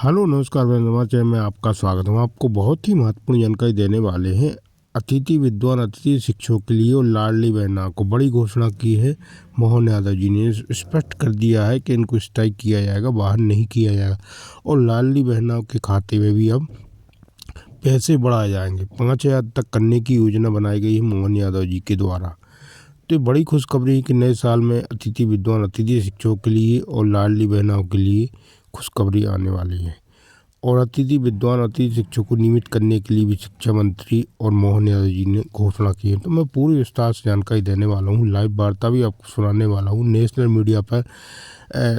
Hello नमस्कार मैं समाचार में आपका स्वागत है। हम आपको बहुत ही महत्वपूर्ण जानकारी देने वाले हैं। अतिथि विद्वान अतिथि शिक्षकों के लिए और लाडली बहना को बड़ी घोषणा की है। मोहन यादव जी ने स्पष्ट कर दिया है कि इनको स्ट्राइक किया जाएगा, बाहर नहीं किया जाएगा और लाडली बहनाओं के खाते में भी अब पैसे बढ़ाए जाएंगे। 5,000 तक करने की योजना बनाई गई है मोहन यादव जी के द्वारा। तो ये बड़ी खुशखबरी है कि नए साल में अतिथि विद्वान अतिथि शिक्षकों के लिए और लाडली बहनाओं के लिए खुशखबरी आने वाली है। और अतिथि विद्वान अतिथि शिक्षकों को नियमित करने के लिए भी शिक्षा मंत्री और मोहन यादव जी ने घोषणा की है। तो मैं पूरी विस्तार से जानकारी देने वाला हूँ, लाइव वार्ता भी आपको सुनाने वाला हूँ। नेशनल मीडिया पर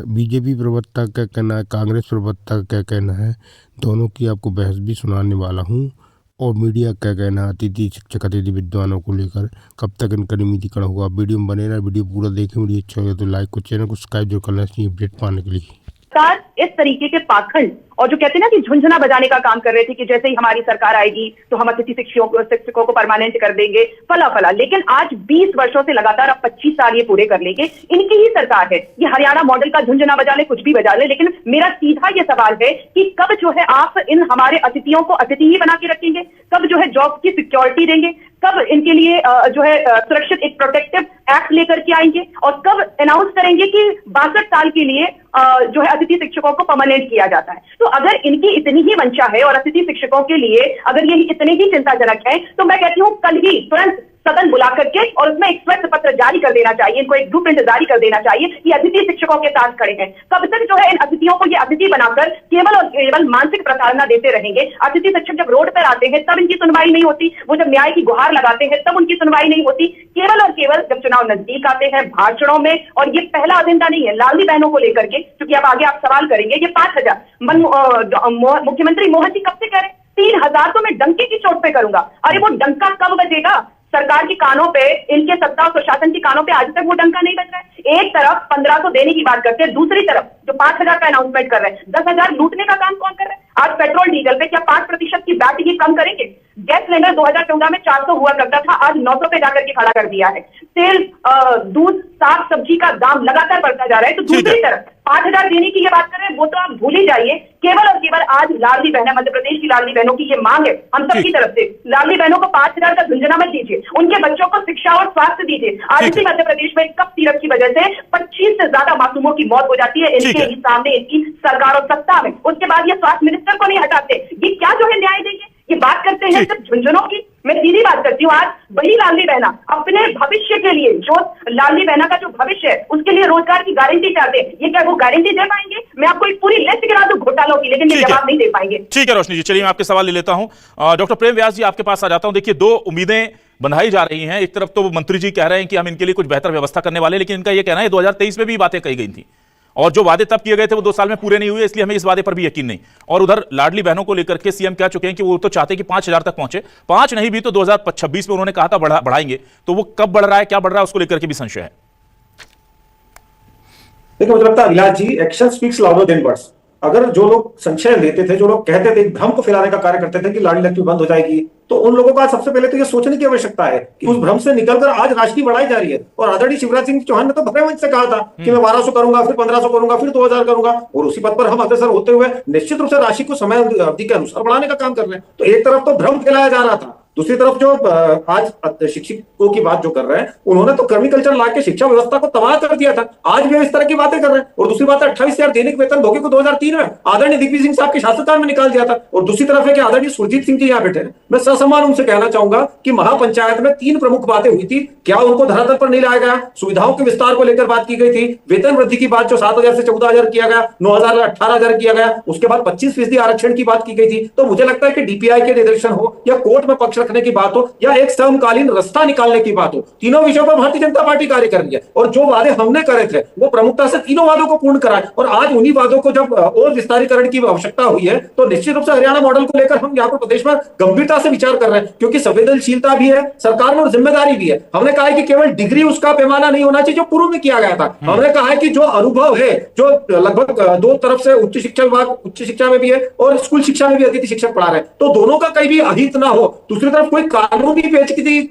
बीजेपी प्रवक्ता का कहना है, कांग्रेस प्रवक्ता का कहना है, दोनों की आपको बहस भी सुनाने वाला हूँ। और मीडिया का कहना है अतिथि शिक्षक अतिथि विद्वानों को लेकर कब तक इनका नियमितीकरण होगा। वीडियो में बने रहा, वीडियो पूरा देखें। वीडियो अच्छा लगे तो लाइक को, चैनल को सब्सक्राइब जो करना चाहिए अपडेट पाने के लिए। सरकार इस तरीके के पाखंड और जो कहते हैं ना कि झुंझुना बजाने का काम कर रहे थे कि जैसे ही हमारी सरकार आएगी तो हम अतिथि शिक्षकों को परमानेंट कर देंगे, फला फला। लेकिन आज 20 वर्षों से लगातार अब 25 साल ये पूरे कर लेंगे। इनकी ही सरकार है। ये हरियाणा मॉडल का झुंझुना बजा ले, कुछ भी बजा ले, लेकिन मेरा सीधा ये सवाल है कि कब जो है आप इन हमारे अतिथियों को अतिथि ही बना के रखेंगे? कब जो है जॉब की सिक्योरिटी देंगे? कब इनके लिए जो है सुरक्षित एक प्रोटेक्टिव एक्ट लेकर के आएंगे? और कब अनाउंस करेंगे कि 62 साल के लिए जो है अतिथि शिक्षकों को परमानेंट किया जाता है? तो अगर इनकी इतनी ही मंशा है और अतिथि शिक्षकों के लिए अगर ये इतने ही चिंताजनक है, तो मैं कहती हूँ कल ही तुरंत सदन बुला करके और उसमें एक श्वेत पत्र जारी कर देना चाहिए, इनको एक ब्लूप्रिंट जारी कर देना चाहिए कि अतिथि शिक्षकों के साथ खड़े हैं। कब तक जो है इन अतिथियों को ये अतिथि बनाकर केवल और केवल मानसिक प्रताड़ना देते रहेंगे? अतिथि शिक्षक जब रोड पर आते हैं तब इनकी सुनवाई नहीं होती, वो जब न्याय की गुहार लगाते हैं तब उनकी सुनवाई नहीं होती। केवल और केवल जब चुनाव नजदीक आते हैं भाषणों में, और ये पहला एजेंडा नहीं है लाडली बहनों को लेकर के, क्योंकि अब आगे आप सवाल करेंगे। ये 5,000 मुख्यमंत्री मोहन जी कब से कह रहे हैं 3,000 तो मैं डंके की चोट पे करूंगा। अरे वो डंका कब बजेगा? सरकार की कानों पे, इनके सत्ता और प्रशासन की कानों पे आज तक वो डंका नहीं बज रहा है। एक तरफ 1500 देने की बात करते हैं, दूसरी तरफ जो 5,000 का अनाउंसमेंट कर रहे हैं, 10,000 लूटने का काम कौन कर रहा है? आज पेट्रोल डीजल पे क्या 5% की वैट ये कम करेंगे? गैस सिलेंडर 2014 में 400 हुआ करता था, आज 900 पे जाकर के खड़ा कर दिया है। तेल, दूध, साग सब्जी का दाम लगातार बढ़ता जा रहा है। तो दूसरी तरफ 5,000 देने की ये बात कर रहे हैं, वो तो आप भूल ही जाइए। केवल और केवल आज लाडली बहना, मध्य प्रदेश की लाडली बहनों की ये मांग है हम सबकी तरफ से, लाडली बहनों को 5,000 का झुंझुना मत दीजिए, उनके बच्चों को शिक्षा और स्वास्थ्य दीजिए। आज भी मध्य प्रदेश में कप सिरप की वजह से 25 से ज्यादा मासूमों की मौत हो जाती है इनके ही सामने, इनकी सरकार और सत्ता में। उसके बाद ये स्वास्थ्य मिनिस्टर को नहीं हटाते। ये क्या जो है न्याय देंगे? ये बात करते हैं सिर्फ झुंझुनों की। मैं सीधी बात करती हूँ, आज वही लाडली बहना अपने भविष्य के लिए, जो लाडली बहना का जो भविष्य है उसके लिए रोजगार की गारंटी चाहते हैं, ये क्या वो गारंटी दे पाएंगे? मैं आपको एक पूरी लिस्ट गिरा दूं घोटालों की, लेकिन ये जवाब नहीं दे पाएंगे। ठीक है रोशनी जी, चलिए मैं आपके सवाल ले लेता हूं। डॉक्टर प्रेम व्यास जी, आपके पास आ जाता हूं। देखिए, दो उम्मीदें बनाई जा रही हैं। एक तरफ तो मंत्री जी कह रहे हैं कि हम इनके लिए कुछ बेहतर व्यवस्था करने वाले, लेकिन इनका यह कहना है 2023 में भी बातें कही गई थी और जो वादे तब किए गए थे वो 2 साल में पूरे नहीं हुए, इसलिए हमें इस वादे पर भी यकीन नहीं। और उधर लाडली बहनों को लेकर के सीएम कह चुके हैं कि वो तो चाहते हैं कि 5,000 तक पहुंचे, 5 नहीं भी तो 2026 में उन्होंने कहा था बढ़ाएंगे। तो वो कब बढ़ रहा है, क्या बढ़ रहा है, उसको लेकर के भी संशय है। देखिए, मुझे लगता है Abhilash ji, action speaks louder than words. अगर जो लोग संशय लेते थे, जो लोग कहते थे, एक भ्रम को फैलाने का कार्य करते थे कि लाडली लक्ष्मी बंद हो जाएगी, तो उन लोगों का सबसे पहले तो ये सोचने की आवश्यकता है कि उस भ्रम से निकलकर आज राशि बढ़ाई जा रही है। और आदरणीय शिवराज सिंह चौहान ने तो भरे मंच से कहा था कि मैं 1,200 करूंगा, फिर 1,500 करूंगा, फिर 2,000 करूंगा, और उसी पद पर हम अग्रसर होते हुए निश्चित रूप से राशि को समय अवधि के अनुसार बढ़ाने का काम कर रहे हैं। तो एक तरफ तो भ्रम फैलाया जा रहा था, दूसरी तरफ जो आज शिक्षकों की बात जो कर रहे हैं, उन्होंने तो कर्मी कल्चर ला के शिक्षा व्यवस्था को तबाह कर दिया था। आज भी इस तरह की बातें कर रहे हैं। और दूसरी बात है 28,000 दैनिक वेतन भोगी को 2003 में आदरणीय दिग्विजय सिंह साहब के शासनकाल में निकाल दिया था। और दूसरी तरफ है कि आदरणीय सुरजीत सिंह जी यहाँ बैठे हैं। मैं ससम्मान उनसे कहना चाहूंगा कि महापंचायत में 3 प्रमुख बातें हुई थी, क्या उनको धरातल पर नहीं लाया गया? सुविधाओं के विस्तार को लेकर बात की गई थी, वेतन वृद्धि की बात जो 7,000 से 14,000 किया गया, 9,000 18,000 किया गया, उसके बाद 25% आरक्षण की बात की गई थी। तो मुझे लगता है कि डीपीआई के निर्देशन हो या कोर्ट में पक्ष रखने की बात हो या एक समकालीन रास्ता निकालने की बात हो, तीनों विषयों पर भारतीय जनता पार्टी कार्य कर रही है। और जो वादे हमने करे थे वो प्रमुखता से तीनों वादों को पूर्ण कराए। और आज उन्हीं वादों को जब और विस्तारीकरण की आवश्यकता हुई है, तो निश्चित रूप से हरियाणा मॉडल को लेकर हम यहाँ पर प्रदेश में गंभीरता से विचार कर रहे हैं, क्योंकि संवेदनशीलता भी है सरकार में और जिम्मेदारी भी है। हमने कहा है कि केवल डिग्री उसका पैमाना नहीं होना चाहिए जो पूर्व में किया गया था। हमने कहा है कि जो अनुभव है, जो लगभग 2 तरफ से उच्च शिक्षा विभाग उच्च शिक्षा में भी है और स्कूल शिक्षा में भी अतिथि शिक्षक पढ़ा रहे हैं, तो दोनों का कहीं भी अहित ना हो। दूसरी तरफ कोई कानूनी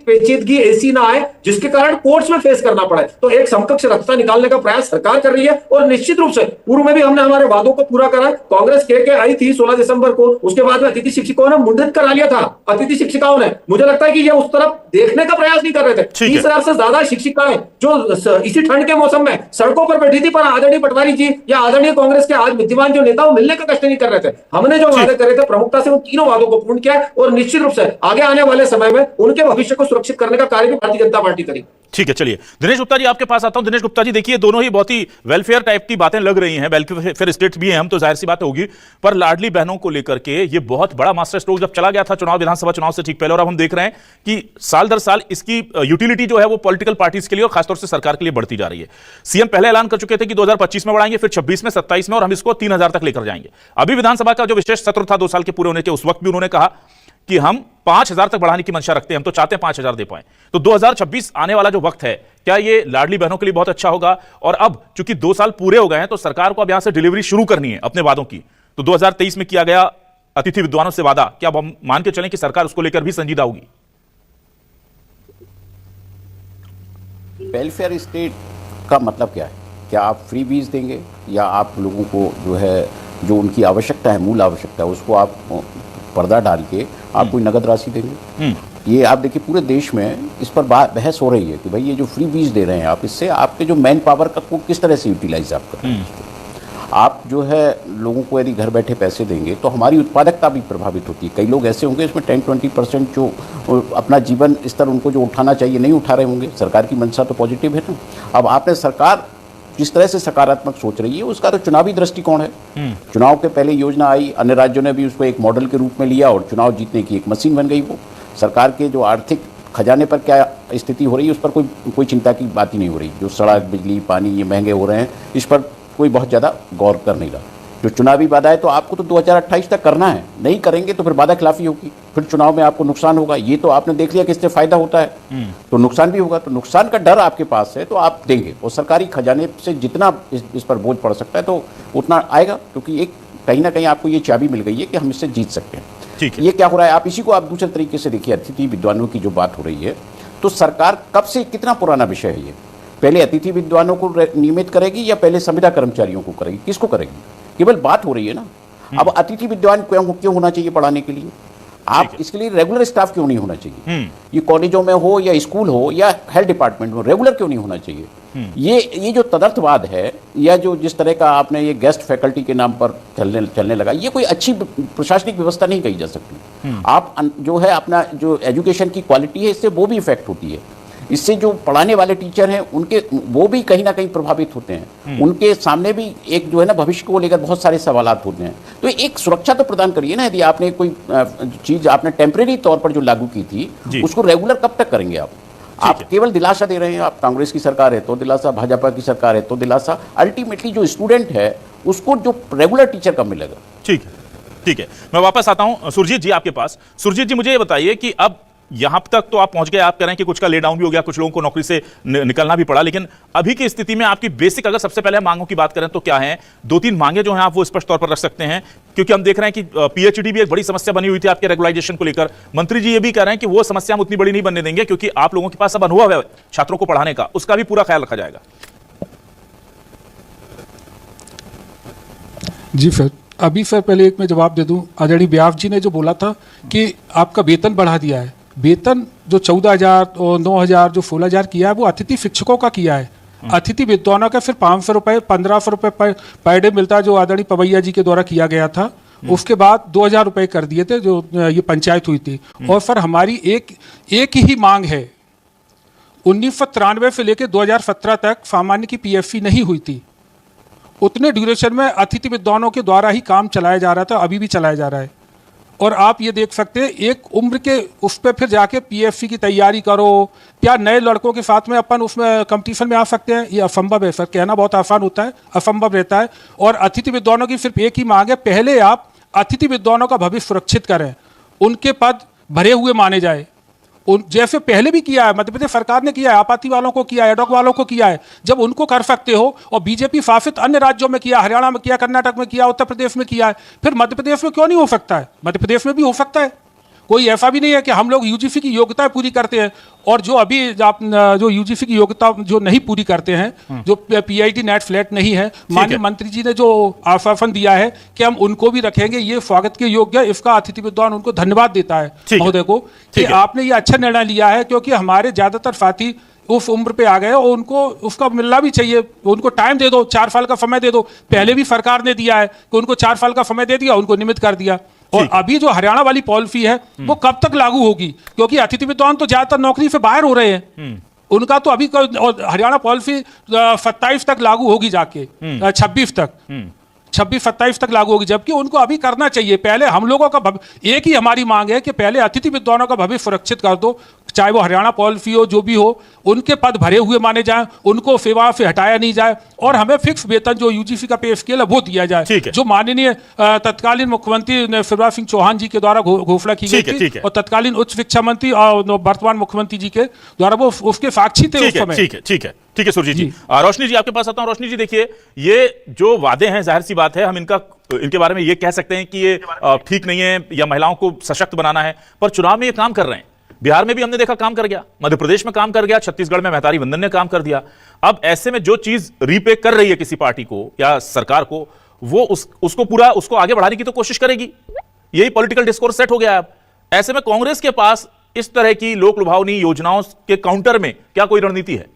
पेचीदगी ऐसी ना आए जिसके कारण कोर्ट्स में फेस करना पड़े। तो एक समकक्ष रास्ता निकालने का प्रयास सरकार कर रही है और निश्चित रूप से पूर्व में भी हमने हमारे वादों को पूरा करा। कांग्रेस के आई थी 16 दिसंबर को, उसके बाद में अतिथि शिक्षकों ने मुंडन करा लिया था। अतिथि शिक्षिकाओं ने, मुझे लगता है कि ये उस तरफ देखने का प्रयास नहीं कर रहे थे। 30,000 से ज्यादा शिक्षिकाएं जो इसी ठंड के मौसम में सड़कों पर बैठी थी, पर आदरणीय पटवारी जी या आदरणीय कांग्रेस के आज विद्यमान जो नेता मिलने का कष्ट नहीं कर रहे थे। हमने जो वादे करे थे प्रमुखता से उन तीनों वादों को पूर्ण किया और निश्चित रूप से आगे आने वाले समय में उनके भविष्य को सुरक्षित करने का कार्य भी भारतीय जनता पार्टी करेगी। ठीक है, चलिए दिनेश गुप्ता जी आपके पास आता हूं। दिनेश गुप्ता जी, देखिए दोनों ही बहुत ही वेलफेयर टाइप की बातें लग रही हैं, वेलफेयर स्टेट्स भी हैं हम, तो जाहिर सी बात होगी, पर लाडली बहनों को लेकर के ये बहुत बड़ा मास्टर स्ट्रोक जब चला गया था चुनाव, विधानसभा चुनाव से ठीक पहले, और अब हम देख रहे हैं कि साल दर साल इसकी यूटिलिटी जो है वो पॉलिटिकल पार्टीज के लिए और खासतौर से सरकार के लिए बढ़ती जा रही है। सीएम पहले ऐलान कर चुके थे कि 2025 में बढ़ाएंगे, फिर 26 में, 27 में, और हम इसको 3,000 तक लेकर जाएंगे। अभी विधानसभा का जो विशेष सत्र था 2 साल के पूरे होने के, उस वक्त भी उन्होंने कहा कि हम 5,000 तक बढ़ाने की मंशा रखते हैं, हम तो चाहते हैं 5,000 दे पाएं। तो 2026 आने वाला जो वक्त है, क्या ये लाडली बहनों के लिए बहुत अच्छा होगा? और अब चूंकि 2 साल पूरे हो गए हैं तो सरकार को अब यहां से डिलीवरी शुरू करनी है अपने वादों की। तो 2023 में किया गया अतिथि विद्वानों से वादा, क्या अब हम मान के चलें कि सरकार उसको लेकर भी संजीदा होगी? वेलफेयर स्टेट का मतलब क्या है? क्या आप फ्री बीज देंगे या आप लोगों को जो है जो उनकी आवश्यकता है, मूल आवश्यकता है, उसको आप पर्दा डाल के आप कोई नगद राशि देंगे? ये आप देखिए पूरे देश में इस पर बहस हो रही है कि भाई ये जो फ्री बीज दे रहे हैं आप, इससे आपके जो मैन पावर का को किस तरह से यूटिलाइज आप कर रहे हैं। आप जो है लोगों को यदि घर बैठे पैसे देंगे तो हमारी उत्पादकता भी प्रभावित होती है। कई लोग ऐसे होंगे इसमें 10-20% जो अपना जीवन स्तर उनको जो उठाना चाहिए नहीं उठा रहे होंगे। सरकार की मंशा तो पॉजिटिव है ना। अब आपने सरकार जिस तरह से सकारात्मक सोच रही है उसका तो चुनावी दृष्टिकोण है। चुनाव के पहले योजना आई, अन्य राज्यों ने भी उसको एक मॉडल के रूप में लिया और चुनाव जीतने की एक मशीन बन गई। वो सरकार के जो आर्थिक खजाने पर क्या स्थिति हो रही है उस पर कोई चिंता की बात ही नहीं हो रही। जो सड़क, बिजली, पानी ये महंगे हो रहे हैं, इस पर कोई बहुत ज़्यादा गौर कर नहीं रहा। जो चुनावी वादा है तो आपको तो 2028 तक करना है, नहीं करेंगे तो फिर वादा खिलाफी होगी, फिर चुनाव में आपको नुकसान होगा। ये तो आपने देख लिया कि इससे फायदा होता है तो नुकसान भी होगा। तो नुकसान का डर आपके पास है तो आप देंगे, और सरकारी खजाने से जितना इस पर बोझ पड़ सकता है तो उतना आएगा, क्योंकि एक कहीं ना कहीं आपको ये चाबी मिल गई है कि हम इससे जीत सकते हैं। ये क्या हो रहा है, आप इसी को आप दूसरे तरीके से देखिए। अतिथि विद्वानों की जो बात हो रही है, तो सरकार कब से, कितना पुराना विषय है ये? पहले अतिथि विद्वानों को नियमित करेगी या पहले संविदा कर्मचारियों को करेगी? किसको करेगी? केवल बात हो रही है ना। अब अतिथि विद्वान क्यों होना चाहिए पढ़ाने के लिए? आप इसके लिए रेगुलर स्टाफ क्यों नहीं होना चाहिए? ये कॉलेजों में हो या स्कूल हो या हेल्थ डिपार्टमेंट में, रेगुलर क्यों नहीं होना चाहिए? ये जो तदर्थवाद है या जो जिस तरह का आपने ये गेस्ट फैकल्टी के नाम पर चलने लगा, ये कोई अच्छी प्रशासनिक व्यवस्था नहीं कही जा सकती। आप जो है अपना जो एजुकेशन की क्वालिटी है इससे वो भी इफेक्ट होती है। इससे जो पढ़ाने वाले टीचर हैं उनके वो भी कहीं ना कहीं प्रभावित होते हैं। उनके सामने भी एक जो है ना भविष्य को लेकर बहुत सारे सवालात होते हैं। तो एक सुरक्षा तो प्रदान करिए ना। यदि आपने कोई चीज आपने टेम्परेरी तौर पर जो लागू की थी उसको रेगुलर कब तक करेंगे आप केवल दिलासा दे रहे हैं। आप कांग्रेस की सरकार है तो दिलासा, भाजपा की सरकार है तो दिलासा। अल्टीमेटली जो स्टूडेंट है उसको जो रेगुलर टीचर कब मिलेगा? ठीक है, मैं वापस आता हूं सुरजीत जी आपके पास। सुरजीत जी, मुझे ये बताइए कि अब यहां तक तो आप पहुंच गए, आप कह रहे हैं कि कुछ का ले डाउन भी हो गया, कुछ लोगों को नौकरी से निकलना भी पड़ा, लेकिन अभी की स्थिति में आपकी बेसिक, अगर सबसे पहले मांगों की बात करें तो क्या है? 2-3 मांगे जो हैं आप वो स्पष्ट तौर पर रख सकते हैं, क्योंकि हम देख रहे हैं कि पीएचडी भी एक बड़ी समस्या बनी हुई थी आपके रेगुलाइजेशन को लेकर। मंत्री जी ये भी कह रहे हैं कि वो समस्या हम उतनी बड़ी नहीं बनने देंगे, क्योंकि आप लोगों के पास अब अनुभव है छात्रों को पढ़ाने का, उसका भी पूरा ख्याल रखा जाएगा। जी सर, अभी सर पहले एक मैं जवाब दे दूं। आदरणीय व्यास जी ने जो बोला था कि आपका वेतन बढ़ा दिया है, वेतन जो 14,000 और 9,000 जो 16,000 किया है वो अतिथि शिक्षकों का किया है। अतिथि विद्वानों का फिर 500 रुपये 1,500 रुपये पर डे मिलता है, जो आदरणीय पवैया जी के द्वारा किया गया था। उसके बाद 2,000 रुपये कर दिए थे जो ये पंचायत हुई थी। और फिर हमारी एक ही मांग है, 1993 से लेकर 2017 तक सामान्य की पीएफसी नहीं हुई थी। उतने ड्यूरेशन में अतिथि विद्वानों के द्वारा ही काम चलाया जा रहा था, अभी भी चलाया जा रहा है। और आप ये देख सकते हैं एक उम्र के उस पर फिर जाके पीएफसी की तैयारी करो, क्या नए लड़कों के साथ में अपन उसमें कंपटीशन में आ सकते हैं? ये असंभव है सर। कहना बहुत आसान होता है, असंभव रहता है। और अतिथि विद्वानों की सिर्फ एक ही मांग है, पहले आप अतिथि विद्वानों का भविष्य सुरक्षित करें, उनके पद भरे हुए माने जाए। जैसे पहले भी किया है, मध्य प्रदेश सरकार ने किया है, आपाती वालों को किया है, एडॉक वालों को किया है। जब उनको कर सकते हो, और बीजेपी शासित अन्य राज्यों में किया, हरियाणा में किया, कर्नाटक में किया, उत्तर प्रदेश में किया है, फिर मध्य प्रदेश में क्यों नहीं हो सकता है? मध्य प्रदेश में भी हो सकता है, कोई ऐसा भी नहीं है कि हम लोग यूजीसी की योग्यता पूरी करते हैं और जो अभी आप जो यूजीसी की योग्यता जो नहीं पूरी करते हैं, जो पीआईटी नेट फ्लैट नहीं है, माननीय मंत्री जी ने जो आश्वासन दिया है कि हम उनको भी रखेंगे, ये स्वागत के योग्य है। इसका अतिथि विद्वान उनको धन्यवाद देता है महोदय को कि आपने ये अच्छा निर्णय लिया है, क्योंकि हमारे ज्यादातर साथी उस उम्र पे आ गए और उनको उसका मिलना भी चाहिए। उनको टाइम दे दो, 4 साल का समय दे दो। पहले भी सरकार ने दिया है कि उनको 4 साल का समय दे दिया, उनको नियमित कर दिया। और अभी जो हरियाणा वाली पॉलिसी है वो कब तक लागू होगी, क्योंकि अतिथि विद्वान तो ज्यादातर नौकरी से बाहर हो रहे हैं, उनका तो अभी हरियाणा पॉलिसी 27 तक लागू होगी, जाके 26 तक 26-27 तक लागू होगी, जबकि उनको अभी करना चाहिए। पहले हम लोगों का एक ही हमारी मांग है कि पहले अतिथि विद्वानों का भविष्य सुरक्षित कर दो, चाहे वो हरियाणा पॉलिसी हो, जो भी हो, उनके पद भरे हुए माने जाएं, उनको सेवा से हटाया नहीं जाए और हमें फिक्स वेतन जो यूजीसी का पे स्केल है वो दिया जाए, जो माननीय तत्कालीन मुख्यमंत्री शिवराज सिंह चौहान जी के द्वारा घोषणा की गई थी और तत्कालीन उच्च शिक्षा मंत्री और वर्तमान मुख्यमंत्री जी के द्वारा वो उसके साक्षी थे उस समय। ठीक है सुरजीत जी। रोशनी जी आपके पास आता हूं। रोशनी जी, देखिए ये जो वादे हैं, जाहिर सी बात है हम इनके बारे में ये कह सकते हैं कि ये ठीक नहीं है या महिलाओं को सशक्त बनाना है, पर चुनाव में ये काम कर रहे हैं। बिहार में भी हमने देखा काम कर गया, मध्य प्रदेश में काम कर गया, छत्तीसगढ़ में महतारी वंदन ने काम कर दिया। अब ऐसे में जो चीज रीपे कर रही है किसी पार्टी को या सरकार को, वो उसको आगे बढ़ाने की तो कोशिश करेगी। यही पॉलिटिकल डिस्कोर्स सेट हो गया है। अब ऐसे में कांग्रेस के पास इस तरह की लोक लुभावनी योजनाओं के काउंटर में क्या कोई रणनीति है?